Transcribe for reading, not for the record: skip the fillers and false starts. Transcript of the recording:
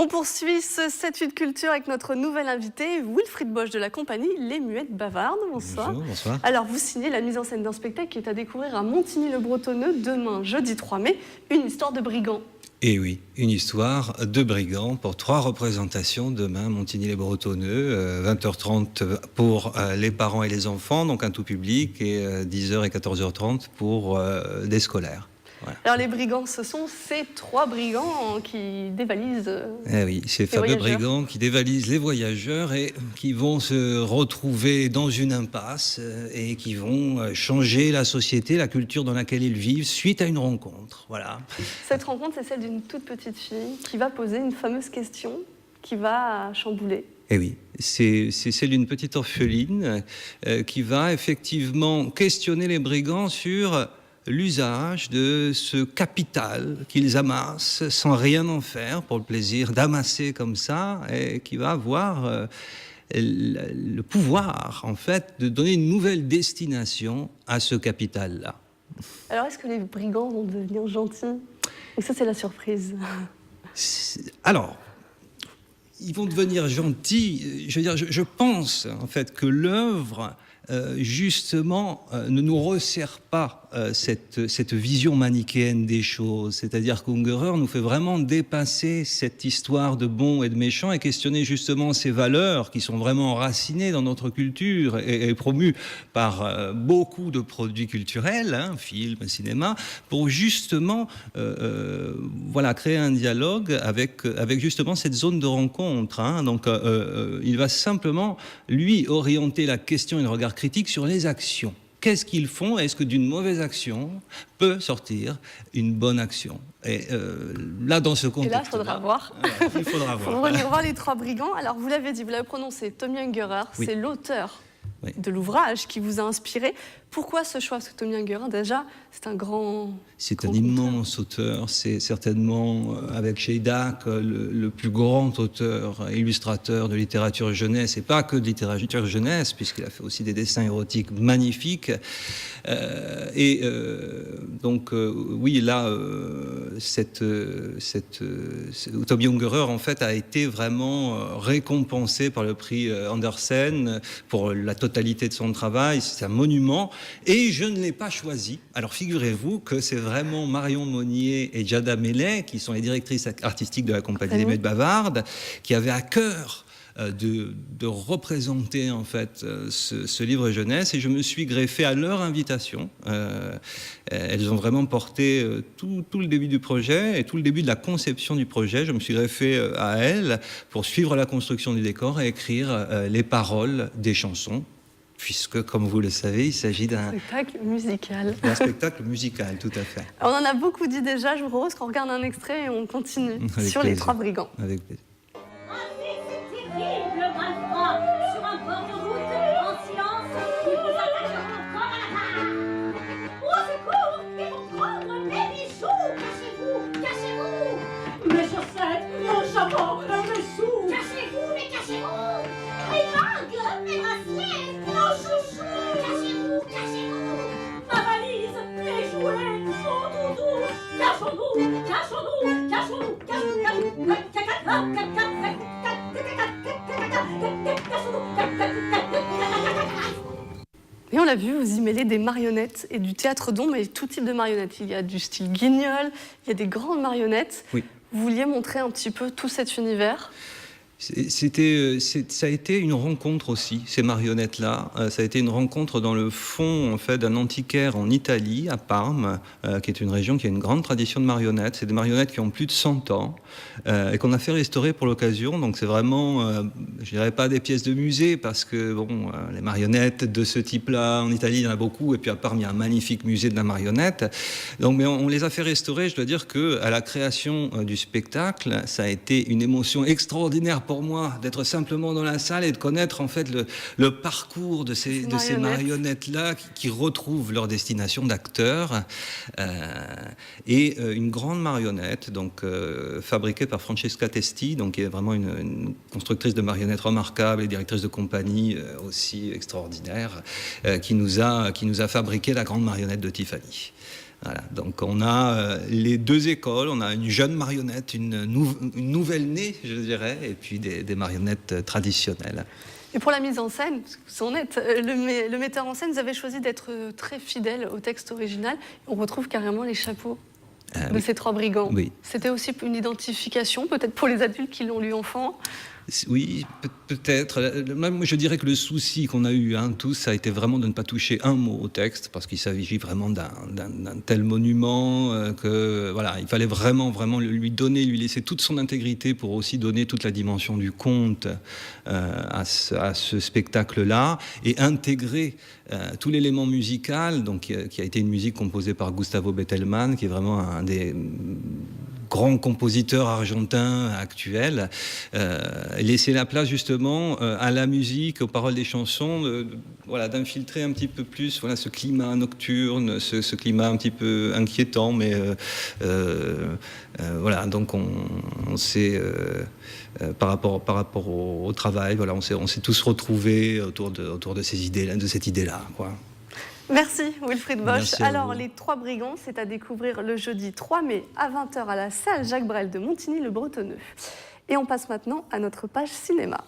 On poursuit ce 7-8 culture avec notre nouvel invité, Wilfried Bosch de la compagnie Les Muettes Bavardes. Bonsoir. Bonjour, bonsoir. Alors, vous signez la mise en scène d'un spectacle qui est à découvrir à Montigny-le-Bretonneux demain, jeudi 3 mai, une histoire de brigands. Et oui, une histoire de brigands pour 3 représentations demain, Montigny-les-Bretonneux, 20h30 pour les parents et les enfants, donc un tout public, et 10h et 14h30 pour des scolaires. Voilà. Alors les brigands, ce sont ces 3 brigands qui dévalisent Eh oui, ces fameux brigands qui dévalisent les voyageurs et qui vont se retrouver dans une impasse et qui vont changer la société, la culture dans laquelle ils vivent suite à une rencontre. Voilà. Cette rencontre, c'est celle d'une toute petite fille qui va poser une fameuse question qui va chambouler. Eh oui, c'est celle d'une petite orpheline qui va effectivement questionner les brigands sur l'usage de ce capital qu'ils amassent sans rien en faire, pour le plaisir d'amasser comme ça, et qui va avoir le pouvoir, en fait, de donner une nouvelle destination à ce capital-là. Alors, est-ce que les brigands vont devenir gentils? Et ça, c'est la surprise. Alors, ils vont devenir gentils. Je veux dire, je pense, en fait, que l'œuvre justement, ne nous resserre pas cette vision manichéenne des choses. C'est-à-dire qu'Ungerer nous fait vraiment dépasser cette histoire de bon et de méchant et questionner justement ces valeurs qui sont vraiment enracinées dans notre culture et promues par beaucoup de produits culturels, hein, films, cinéma, pour justement voilà, créer un dialogue avec justement cette zone de rencontre. Hein. Donc, il va simplement, lui, orienter la question et le regard critique sur les actions. Qu'est-ce qu'ils font? Est-ce que d'une mauvaise action peut sortir une bonne action? Et là, dans ce contexte, il faudra voir. Il faudra voir. Il faut revenir voir les 3 brigands. Alors, vous l'avez dit, vous l'avez prononcé, Tommy Ungerer, oui. C'est l'auteur de l'ouvrage qui vous a inspiré. Pourquoi ce choix? Parce que Tommy Ungerer, déjà, c'est un grand... C'est un immense auteur. C'est certainement, avec Sheidak, le plus grand auteur, illustrateur de littérature jeunesse, et pas que de littérature jeunesse, puisqu'il a fait aussi des dessins érotiques magnifiques. Donc, oui, là, Tommy Ungerer, en fait, a été vraiment récompensé par le prix Andersen pour la totalité de son travail. C'est un monument. Et je ne l'ai pas choisi. Alors figurez-vous que c'est vraiment Marion Monnier et Jada Mellet, qui sont les directrices artistiques de la compagnie Les Muettes Bavardes, qui avaient à cœur de représenter en fait ce livre jeunesse, et je me suis greffé à leur invitation. Elles ont vraiment porté tout le début du projet et tout le début de la conception du projet. Je me suis greffé à elles pour suivre la construction du décor et écrire les paroles des chansons, puisque, comme vous le savez, il s'agit d'un spectacle musical. Un spectacle musical, tout à fait. On en a beaucoup dit déjà, je vous propose qu'on regarde un extrait et on continue avec sur plaisir. Les 3 brigands. Avec plaisir. Terrible malfrat sur un bord de route, en silence, ils vous attaqueront comme à la barre. Au secours, ils vont prendre mes bijoux. Cachez-vous, cachez-vous. Mes chaussettes, mon chapeau, mes sous. Cachez-vous, mais cachez-vous. Mes bagues, mes bracelets, nos chouchous. Cachez-vous, cachez-vous. Ma valise, mes jouets, mon doudou. Cachons-nous, cachons-nous, cachons-nous, cachons-nous, cachons-nous. Et on l'a vu, vous y mêlez des marionnettes et du théâtre d'ombre, mais tout type de marionnettes. Il y a du style guignol, il y a des grandes marionnettes. Oui. Vous vouliez montrer un petit peu tout cet univers? Ça a été une rencontre aussi, ces marionnettes-là. Ça a été une rencontre dans le fond, en fait, d'un antiquaire en Italie, à Parme, qui est une région qui a une grande tradition de marionnettes. C'est des marionnettes qui ont plus de 100 ans et qu'on a fait restaurer pour l'occasion. Donc c'est vraiment, je dirais pas des pièces de musée, parce que bon, les marionnettes de ce type-là, en Italie, il y en a beaucoup. Et puis à Parme, il y a un magnifique musée de la marionnette. Donc, mais on les a fait restaurer. Je dois dire qu'à la création du spectacle, ça a été une émotion extraordinaire pour moi d'être simplement dans la salle et de connaître en fait le parcours de ces marionnettes-là qui retrouvent leur destination d'acteurs. Et une grande marionnette donc, fabriquée par Francesca Testi, donc, qui est vraiment une constructrice de marionnettes remarquable et directrice de compagnie aussi extraordinaire, qui nous a fabriqué la grande marionnette de Tiffany. Voilà, donc on a les deux écoles, on a une jeune marionnette, une nouvelle née, je dirais, et puis des marionnettes traditionnelles. Et pour la mise en scène, parce que vous en êtes, le metteur en scène, vous avez choisi d'être très fidèle au texte original. On retrouve carrément les chapeaux de ces trois brigands. Oui. C'était aussi une identification, peut-être pour les adultes qui l'ont lu enfant. Oui, peut-être. Moi, je dirais que le souci qu'on a eu tous, ça a été vraiment de ne pas toucher un mot au texte, parce qu'il s'agit vraiment d'un tel monument que voilà, il fallait vraiment lui laisser toute son intégrité pour aussi donner toute la dimension du conte à ce spectacle-là, et intégrer tout l'élément musical, donc qui a été une musique composée par Gustavo Bettelmann, qui est vraiment un des grands compositeurs argentins actuels, laisser la place justement à la musique, aux paroles des chansons, voilà, d'infiltrer un petit peu plus ce climat nocturne, ce climat un petit peu inquiétant, mais voilà, donc on s'est par rapport au travail, voilà, on s'est tous retrouvés autour de ces idées-là, de cette idée-là, quoi. Merci Wilfried Bosch. Merci alors les trois brigands, c'est à découvrir le jeudi 3 mai à 20h à la salle Jacques Brel de Montigny-le-Bretonneux. Et on passe maintenant à notre page cinéma.